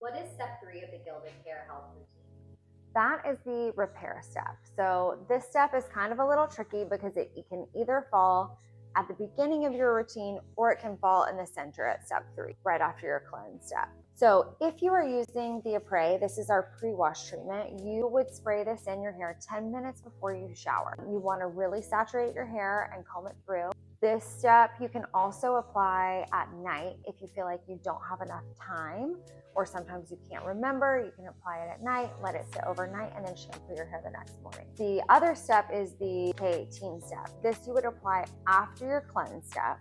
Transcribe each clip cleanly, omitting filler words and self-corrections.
What is step 3 of the Gilded Hair Health routine? That is the repair step. So this step is kind of a little tricky because it can either fall at the beginning of your routine or it can fall in the center at step 3, right after your cleanse step. So if you are using the Epres, this is our pre-wash treatment, you would spray this in your hair 10 minutes before you shower. You want to really saturate your hair and comb it through. This step you can also apply at night if you feel like you don't have enough time, or sometimes you can't remember. You can apply it at night, let it sit overnight, and then shampoo your hair the next morning. The other step is the K18 step. This you would apply after your cleanse step.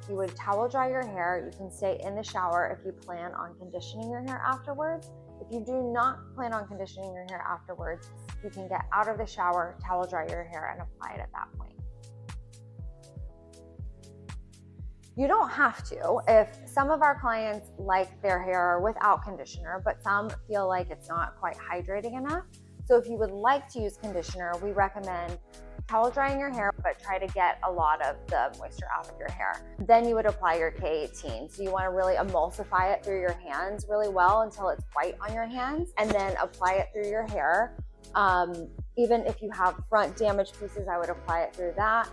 You would towel dry your hair. You can stay in the shower if you plan on conditioning your hair afterwards. If you do not plan on conditioning your hair afterwards, you can get out of the shower, towel dry your hair, and apply it at that point. You don't have to. If some of our clients like their hair without conditioner, but some feel like it's not quite hydrating enough. So if you would like to use conditioner, we recommend towel drying your hair, but try to get a lot of the moisture out of your hair. Then you would apply your K18. So you want to really emulsify it through your hands really well until it's white on your hands, and then apply it through your hair. Even if you have front damaged pieces, I would apply it through that.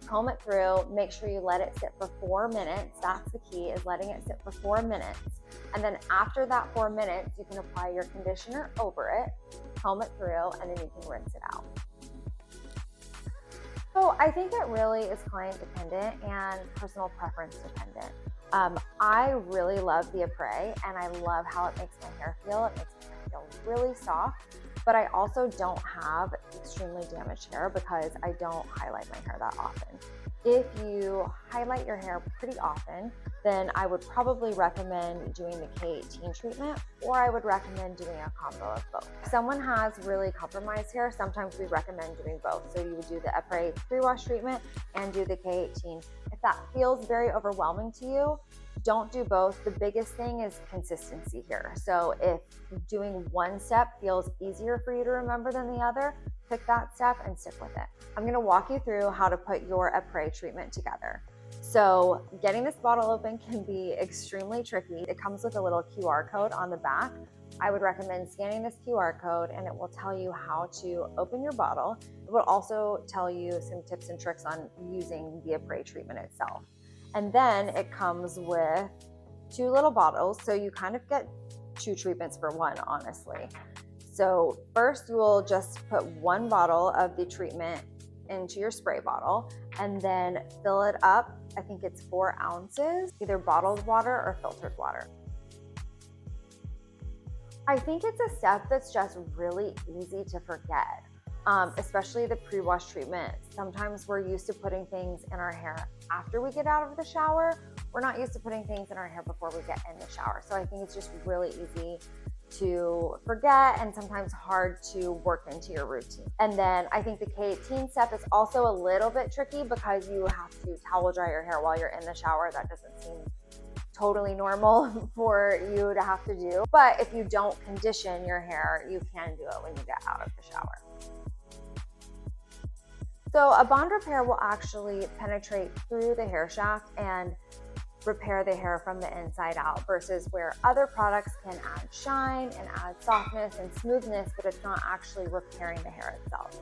Comb it through, make sure you let it sit for 4 minutes. That's the key, is letting it sit for 4 minutes. And then after that 4 minutes, you can apply your conditioner over it, comb it through, and then you can rinse it out. So I think it really is client dependent and personal preference dependent. I really love the Epres, and I love how it makes my hair feel. It makes my hair feel really soft. But I also don't have extremely damaged hair because I don't highlight my hair that often. If you highlight your hair pretty often, then I would probably recommend doing the K18 treatment, or I would recommend doing a combo of both. If someone has really compromised hair, sometimes we recommend doing both. So you would do the Epres pre-wash treatment and do the K18. If that feels very overwhelming to you, don't do both. The biggest thing is consistency here. So if doing one step feels easier for you to remember than the other, pick that step and stick with it. I'm gonna walk you through how to put your Epres treatment together. So getting this bottle open can be extremely tricky. It comes with a little QR code on the back. I would recommend scanning this QR code and it will tell you how to open your bottle. It will also tell you some tips and tricks on using the Epres treatment itself. And then it comes with 2 little bottles, so you kind of get 2 treatments for one, honestly. So first you will just put 1 bottle of the treatment into your spray bottle and then fill it up. I think it's 4 ounces, either bottled water or filtered water. I think it's a step that's just really easy to forget. Especially the pre-wash treatment. Sometimes we're used to putting things in our hair after we get out of the shower. We're not used to putting things in our hair before we get in the shower. So I think it's just really easy to forget and sometimes hard to work into your routine. And then I think the K18 step is also a little bit tricky because you have to towel dry your hair while you're in the shower. That doesn't seem totally normal for you to have to do. But if you don't condition your hair, you can do it when you get out of the shower. So a bond repair will actually penetrate through the hair shaft and repair the hair from the inside out, versus where other products can add shine and add softness and smoothness, but it's not actually repairing the hair itself.